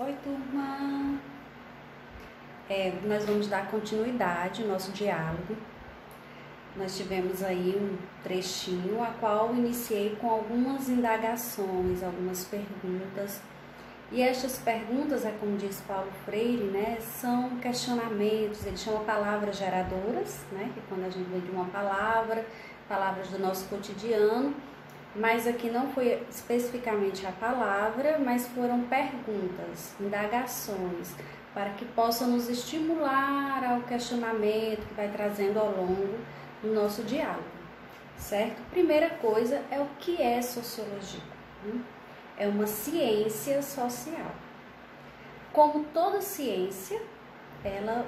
Oi, turma! Nós vamos dar continuidade ao nosso diálogo. Nós tivemos aí um trechinho, a qual iniciei com algumas indagações, algumas perguntas. E estas perguntas, como diz Paulo Freire, né, são questionamentos, ele chama palavras geradoras, né, que quando a gente vem de uma palavra, palavras do nosso cotidiano, mas aqui não foi especificamente a palavra, mas foram perguntas, indagações, para que possam nos estimular ao questionamento que vai trazendo ao longo do nosso diálogo, certo? Primeira coisa é o que é sociologia, né? É uma ciência social. Como toda ciência, ela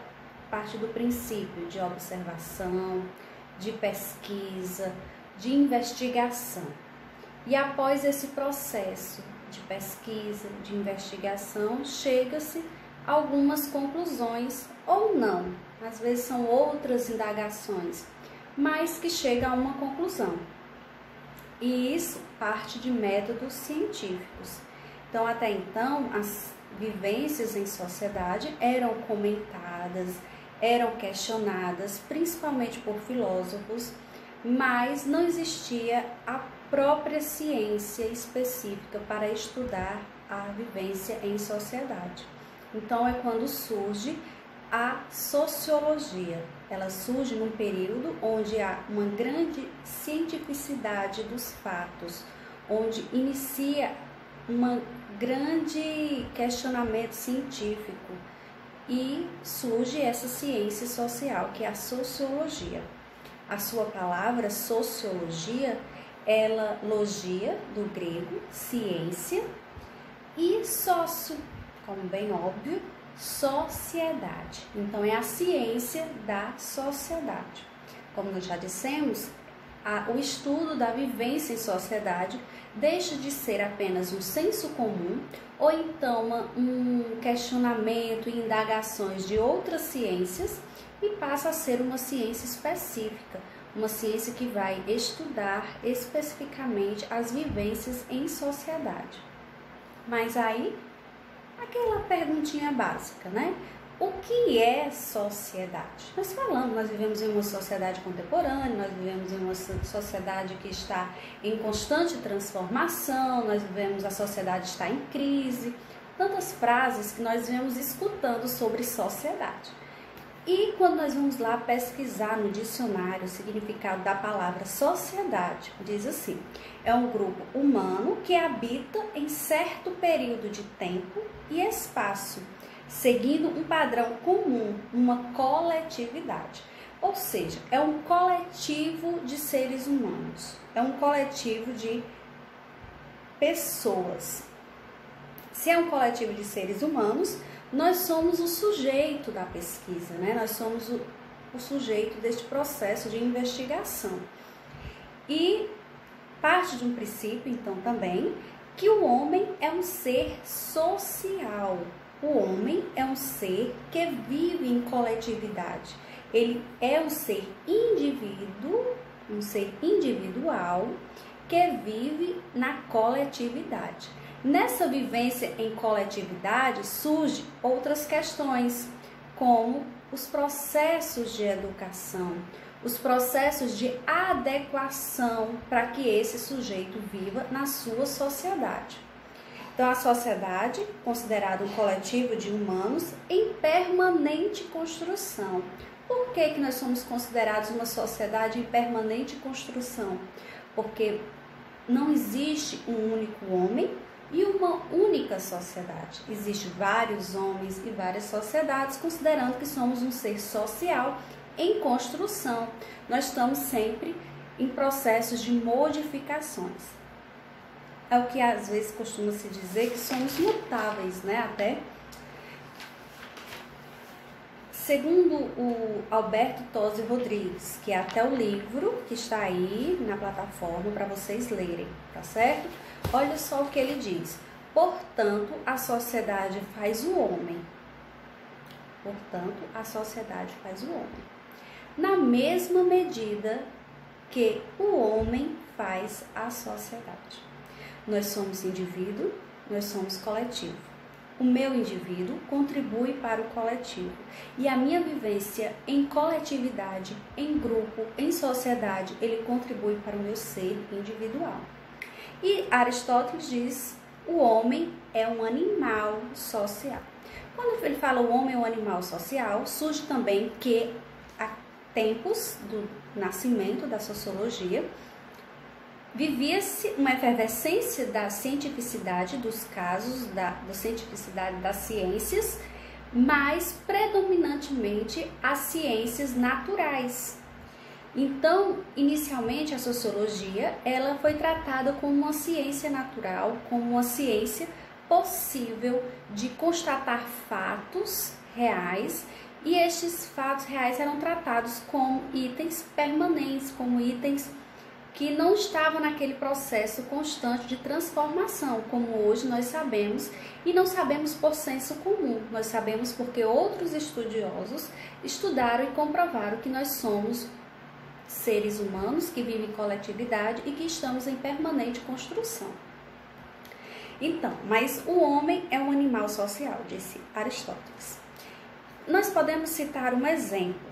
parte do princípio de observação, de pesquisa, de investigação. E após esse processo de pesquisa, de investigação, chega-se a algumas conclusões ou não. Às vezes são outras indagações, mas que chega a uma conclusão. E isso parte de métodos científicos. Então, até então, as vivências em sociedade eram comentadas, eram questionadas, principalmente por filósofos, mas não existia a própria ciência específica para estudar a vivência em sociedade. Então, é quando surge a sociologia. Ela surge num período onde há uma grande cientificidade dos fatos, onde inicia um grande questionamento científico e surge essa ciência social, que é a sociologia. A sua palavra, sociologia, ela logia, do grego, ciência, e sócio, como bem óbvio, sociedade. Então, é a ciência da sociedade. Como nós já dissemos, o estudo da vivência em sociedade deixa de ser apenas um senso comum ou então um questionamento e indagações de outras ciências e passa a ser uma ciência específica, uma ciência que vai estudar especificamente as vivências em sociedade. Mas aí, aquela perguntinha básica, né? O que é sociedade? Nós vivemos em uma sociedade contemporânea, nós vivemos em uma sociedade que está em constante transformação, nós vivemos, a sociedade está em crise, tantas frases que nós vemos escutando sobre sociedade. E quando nós vamos lá pesquisar no dicionário o significado da palavra sociedade, diz assim: é um grupo humano que habita em certo período de tempo e espaço, seguindo um padrão comum, uma coletividade. Ou seja, é um coletivo de seres humanos, é um coletivo de pessoas. Se é um coletivo de seres humanos, nós somos o sujeito da pesquisa, né? Nós somos o sujeito deste processo de investigação. E parte de um princípio, então, também, que o homem é um ser social. O homem é um ser que vive em coletividade. Ele é um ser individual que vive na coletividade. Nessa vivência em coletividade surgem outras questões, como os processos de educação, os processos de adequação para que esse sujeito viva na sua sociedade. Então, a sociedade, considerada um coletivo de humanos em permanente construção. Por que nós somos considerados uma sociedade em permanente construção? Porque não existe um único homem e uma única sociedade. Existem vários homens e várias sociedades, considerando que somos um ser social em construção. Nós estamos sempre em processos de modificações. É o que às vezes costuma se dizer que somos mutáveis, né? Até segundo o Alberto Tozzi Rodrigues, que é até o livro que está aí na plataforma para vocês lerem, tá certo? Olha só o que ele diz: portanto, a sociedade faz o homem. Portanto, a sociedade faz o homem. Na mesma medida que o homem faz a sociedade. Nós somos indivíduo, nós somos coletivo. o meu indivíduo contribui para o coletivo e a minha vivência em coletividade, em grupo, em sociedade, ele contribui para o meu ser individual. E Aristóteles diz: o homem é um animal social. Quando ele fala o homem é um animal social, surge também que há tempos do nascimento da sociologia, vivia-se uma efervescência da cientificidade dos casos, da cientificidade das ciências, mas predominantemente as ciências naturais. Então, inicialmente, a sociologia ela foi tratada como uma ciência natural, como uma ciência possível de constatar fatos reais, e estes fatos reais eram tratados como itens permanentes, como itens que não estavam naquele processo constante de transformação, como hoje nós sabemos, e não sabemos por senso comum, nós sabemos porque outros estudiosos estudaram e comprovaram que nós somos seres humanos que vivem em coletividade e que estamos em permanente construção. Então, mas o homem é um animal social, disse Aristóteles. Nós podemos citar um exemplo: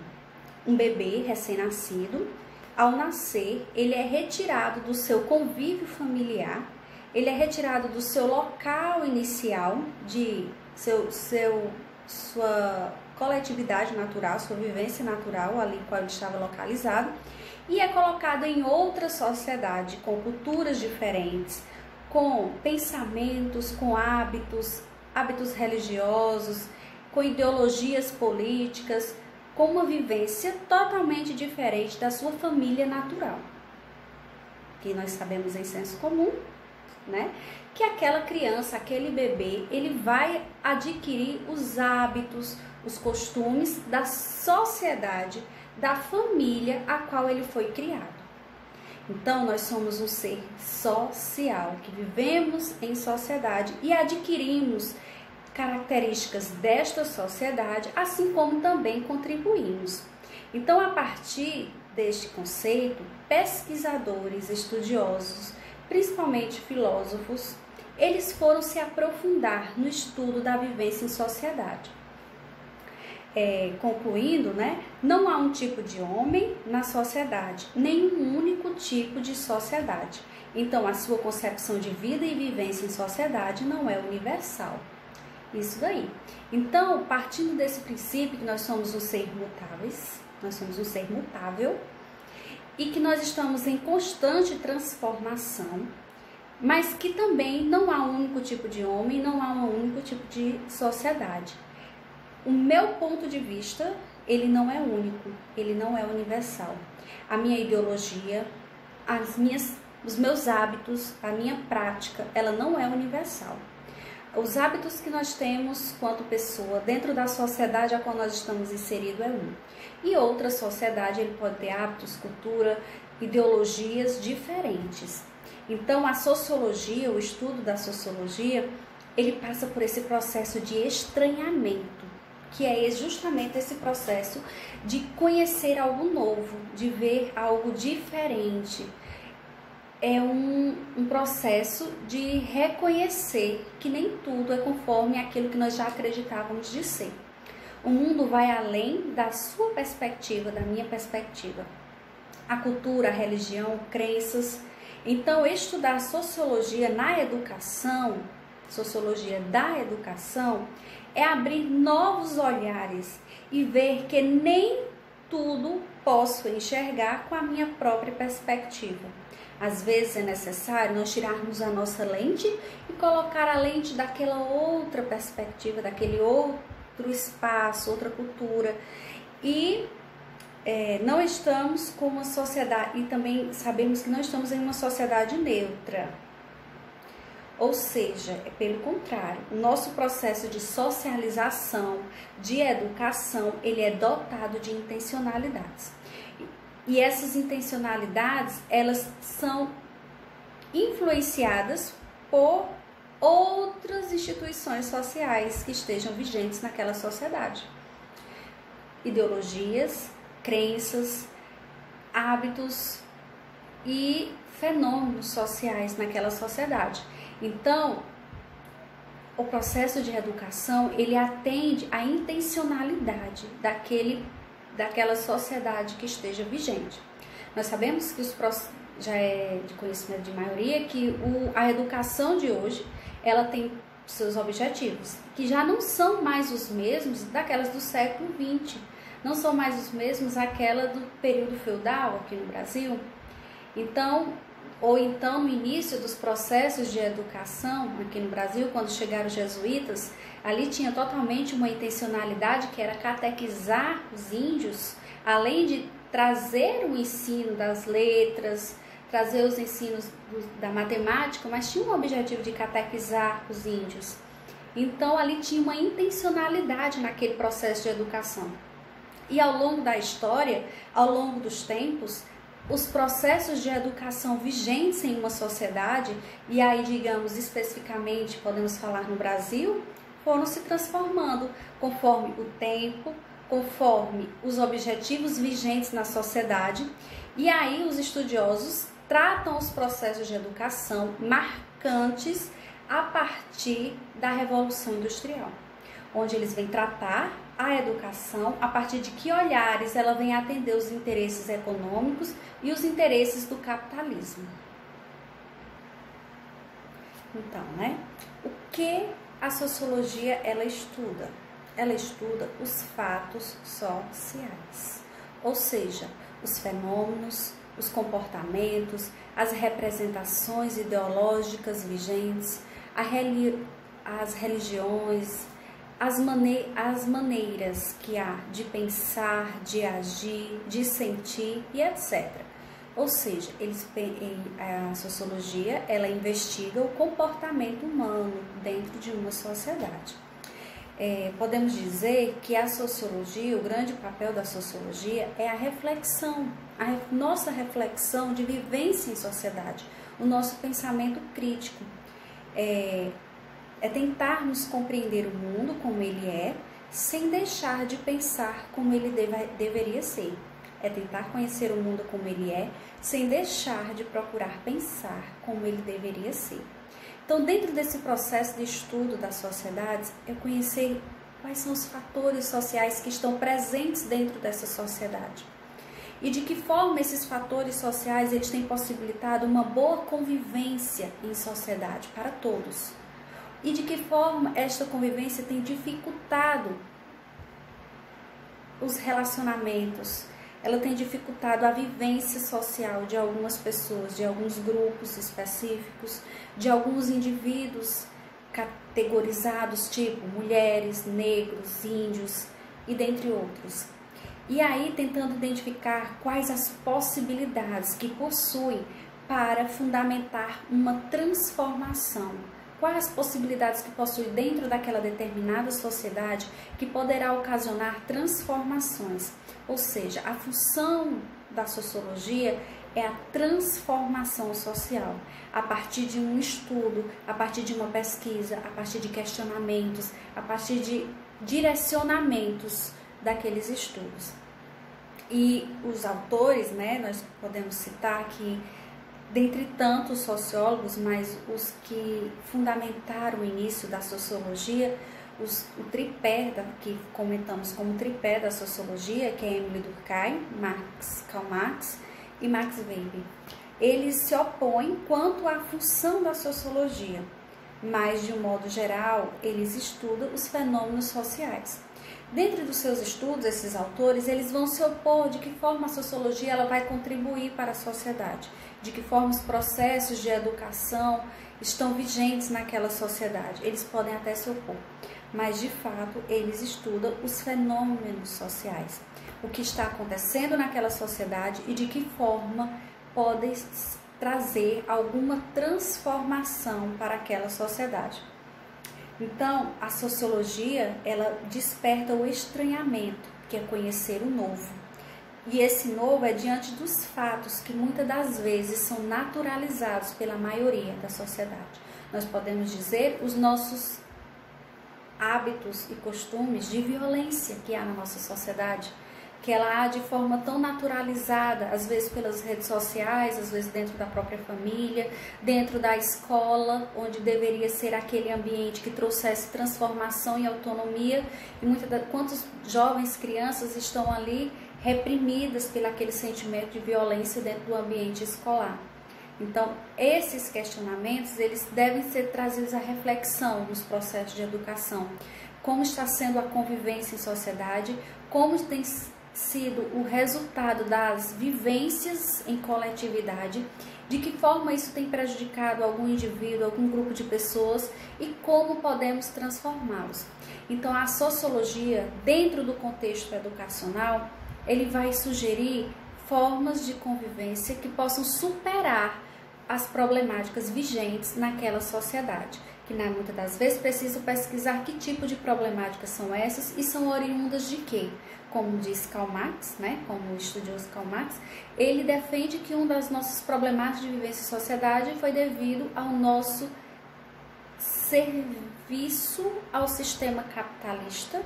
um bebê recém-nascido. Ao nascer, ele é retirado do seu convívio familiar, ele é retirado do seu local inicial, de sua coletividade natural, sua vivência natural, ali qual ele estava localizado, e é colocado em outra sociedade, com culturas diferentes, com pensamentos, com hábitos religiosos, com ideologias políticas, com uma vivência totalmente diferente da sua família natural. Que nós sabemos em senso comum, né? Que aquela criança, aquele bebê, ele vai adquirir os hábitos, os costumes da sociedade, da família a qual ele foi criado. Então, nós somos um ser social, que vivemos em sociedade e adquirimos características desta sociedade, assim como também contribuímos. Então, a partir deste conceito, pesquisadores, estudiosos, principalmente filósofos, eles foram se aprofundar no estudo da vivência em sociedade. Concluindo, né, não há um tipo de homem na sociedade, nem um único tipo de sociedade. Então, a sua concepção de vida e vivência em sociedade não é universal. Isso daí. Então, partindo desse princípio que nós somos um ser mutáveis, nós somos um ser mutável e que nós estamos em constante transformação, mas que também não há um único tipo de homem, não há um único tipo de sociedade. O meu ponto de vista, ele não é único, ele não é universal. A minha ideologia, os meus hábitos, a minha prática, ela não é universal. Os hábitos que nós temos quanto pessoa dentro da sociedade a qual nós estamos inseridos é um. E outra sociedade, ele pode ter hábitos, cultura, ideologias diferentes. Então, a sociologia, o estudo da sociologia, ele passa por esse processo de estranhamento, que é justamente esse processo de conhecer algo novo, de ver algo diferente. É um processo de reconhecer que nem tudo é conforme aquilo que nós já acreditávamos de ser. O mundo vai além da sua perspectiva, da minha perspectiva. A cultura, a religião, crenças. Então, estudar sociologia na educação, sociologia da educação, é abrir novos olhares e ver que nem tudo posso enxergar com a minha própria perspectiva. Às vezes é necessário nós tirarmos a nossa lente e colocar a lente daquela outra perspectiva, daquele outro espaço, outra cultura. E não estamos com uma sociedade, e também sabemos que não estamos em uma sociedade neutra. Ou seja, pelo contrário, o nosso processo de socialização, de educação, ele é dotado de intencionalidades. E essas intencionalidades, elas são influenciadas por outras instituições sociais que estejam vigentes naquela sociedade. Ideologias, crenças, hábitos e fenômenos sociais naquela sociedade. Então, o processo de educação, ele atende à intencionalidade daquela sociedade que esteja vigente. Nós sabemos que já é de conhecimento de maioria que a educação de hoje, ela tem seus objetivos, que já não são mais os mesmos daquelas do século XX, não são mais os mesmos aquela do período feudal aqui no Brasil. Então, no início dos processos de educação aqui no Brasil, quando chegaram os jesuítas, ali tinha totalmente uma intencionalidade que era catequizar os índios, além de trazer o ensino das letras, trazer os ensinos da matemática, mas tinha um objetivo de catequizar os índios. Então, ali tinha uma intencionalidade naquele processo de educação. E ao longo da história, ao longo dos tempos, os processos de educação vigentes em uma sociedade, e aí, digamos, especificamente, podemos falar no Brasil, foram se transformando conforme o tempo, conforme os objetivos vigentes na sociedade, e aí os estudiosos tratam os processos de educação marcantes a partir da Revolução Industrial, onde eles vêm tratar a educação a partir de que olhares ela vem atender os interesses econômicos e os interesses do capitalismo. Então, o que a sociologia ela estuda? Ela estuda os fatos sociais, ou seja, os fenômenos, os comportamentos, as representações ideológicas vigentes, as religiões, as maneiras que há de pensar, de agir, de sentir e etc. Ou seja, a sociologia ela investiga o comportamento humano dentro de uma sociedade. Podemos dizer que a sociologia, o grande papel da sociologia é a reflexão, nossa reflexão de vivência em sociedade, o nosso pensamento crítico. É tentarmos compreender o mundo como ele é, sem deixar de pensar como ele deveria ser. É tentar conhecer o mundo como ele é, sem deixar de procurar pensar como ele deveria ser. Então, dentro desse processo de estudo das sociedades, é conhecer quais são os fatores sociais que estão presentes dentro dessa sociedade. E de que forma esses fatores sociais eles têm possibilitado uma boa convivência em sociedade para todos. E de que forma esta convivência tem dificultado os relacionamentos, ela tem dificultado a vivência social de algumas pessoas, de alguns grupos específicos, de alguns indivíduos categorizados, tipo mulheres, negros, índios e dentre outros. E aí tentando identificar quais as possibilidades que possuem para fundamentar uma transformação. Quais as possibilidades que possui dentro daquela determinada sociedade que poderá ocasionar transformações. Ou seja, a função da sociologia é a transformação social, a partir de um estudo, a partir de uma pesquisa, a partir de questionamentos, a partir de direcionamentos daqueles estudos. E os autores, nós podemos citar aqui, dentre tantos sociólogos, mas os que fundamentaram o início da sociologia, o tripé, que comentamos como tripé da sociologia, que é Émile Durkheim, Karl Marx e Max Weber. Eles se opõem quanto à função da sociologia, mas de um modo geral, eles estudam os fenômenos sociais. Dentro dos seus estudos, esses autores, eles vão se opor de que forma a sociologia ela vai contribuir para a sociedade, de que forma os processos de educação estão vigentes naquela sociedade. Eles podem até se opor, mas de fato eles estudam os fenômenos sociais, o que está acontecendo naquela sociedade e de que forma podem trazer alguma transformação para aquela sociedade. Então, a sociologia, ela desperta o estranhamento, que é conhecer o novo. E esse novo é diante dos fatos que muitas das vezes são naturalizados pela maioria da sociedade. Nós podemos dizer os nossos hábitos e costumes de violência que há na nossa sociedade. que ela há de forma tão naturalizada, às vezes pelas redes sociais, às vezes dentro da própria família, dentro da escola, onde deveria ser aquele ambiente que trouxesse transformação e autonomia, e quantos jovens, crianças estão ali reprimidas pelo aquele sentimento de violência dentro do ambiente escolar. Então, esses questionamentos, eles devem ser trazidos à reflexão nos processos de educação. Como está sendo a convivência em sociedade, como tem sido o resultado das vivências em coletividade, de que forma isso tem prejudicado algum indivíduo, algum grupo de pessoas e como podemos transformá-los. Então, a sociologia, dentro do contexto educacional, ele vai sugerir formas de convivência que possam superar as problemáticas vigentes naquela sociedade, que muitas das vezes preciso pesquisar que tipo de problemáticas são essas e são oriundas de quê? Como diz Karl Marx, né, como o estudioso Karl Marx, ele defende que uma das nossas problemáticas de vivência em sociedade foi devido ao nosso serviço ao sistema capitalista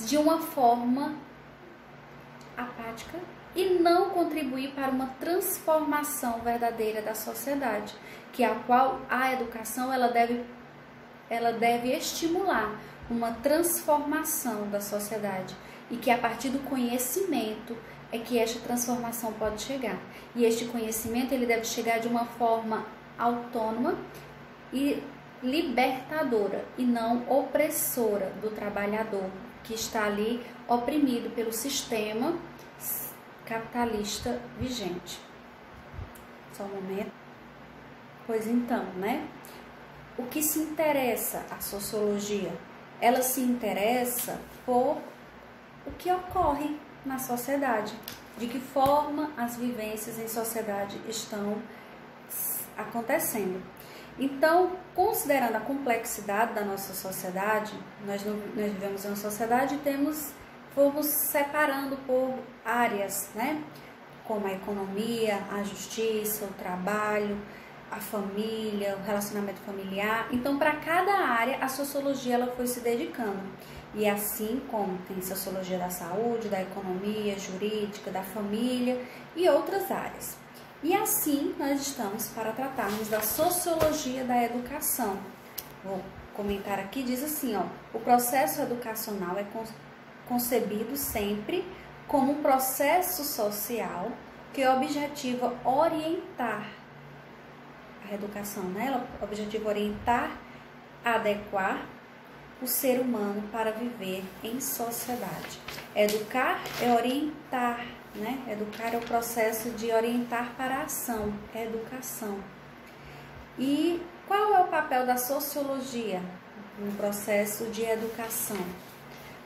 de uma forma apática e não contribuir para uma transformação verdadeira da sociedade, que a qual a educação ela deve estimular uma transformação da sociedade e que a partir do conhecimento é que esta transformação pode chegar. E este conhecimento ele deve chegar de uma forma autônoma e libertadora e não opressora do trabalhador que está ali oprimido pelo sistema capitalista vigente. Só um momento. Pois então, né? O que se interessa a sociologia? Ela se interessa por o que ocorre na sociedade, de que forma as vivências em sociedade estão acontecendo. Então, considerando a complexidade da nossa sociedade, nós vivemos em uma sociedade e fomos separando por áreas, né? Como a economia, a justiça, o trabalho, a família, o relacionamento familiar. Então, para cada área, a sociologia ela foi se dedicando. E assim como tem sociologia da saúde, da economia, jurídica, da família e outras áreas. E assim nós estamos para tratarmos da sociologia da educação. Vou comentar aqui, diz assim, ó, o processo educacional é concebido sempre como um processo social que objetiva orientar a educação, né? Ela objetiva orientar, adequar o ser humano para viver em sociedade. Educar é orientar, né? Educar é o processo de orientar para a ação, é educação. E qual é o papel da sociologia no processo de educação?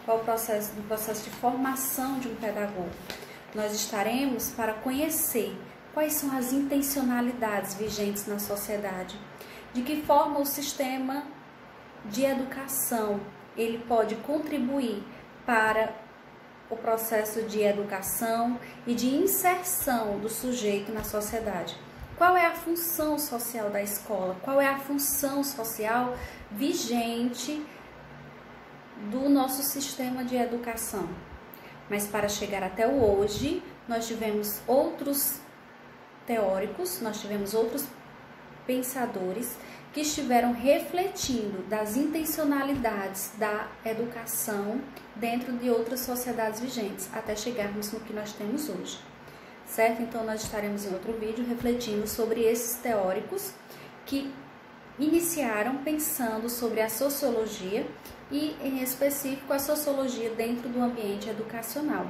Qual é o processo de formação de um pedagogo? Nós estaremos para conhecer quais são as intencionalidades vigentes na sociedade, de que forma o sistema de educação ele pode contribuir para o processo de educação e de inserção do sujeito na sociedade. Qual é a função social da escola? Qual é a função social vigente do nosso sistema de educação? Mas para chegar até o hoje, nós tivemos outros teóricos, nós tivemos outros pensadores que estiveram refletindo das intencionalidades da educação dentro de outras sociedades vigentes, até chegarmos no que nós temos hoje, certo? Então, nós estaremos em outro vídeo refletindo sobre esses teóricos que iniciaram pensando sobre a sociologia e, em específico, a sociologia dentro do ambiente educacional.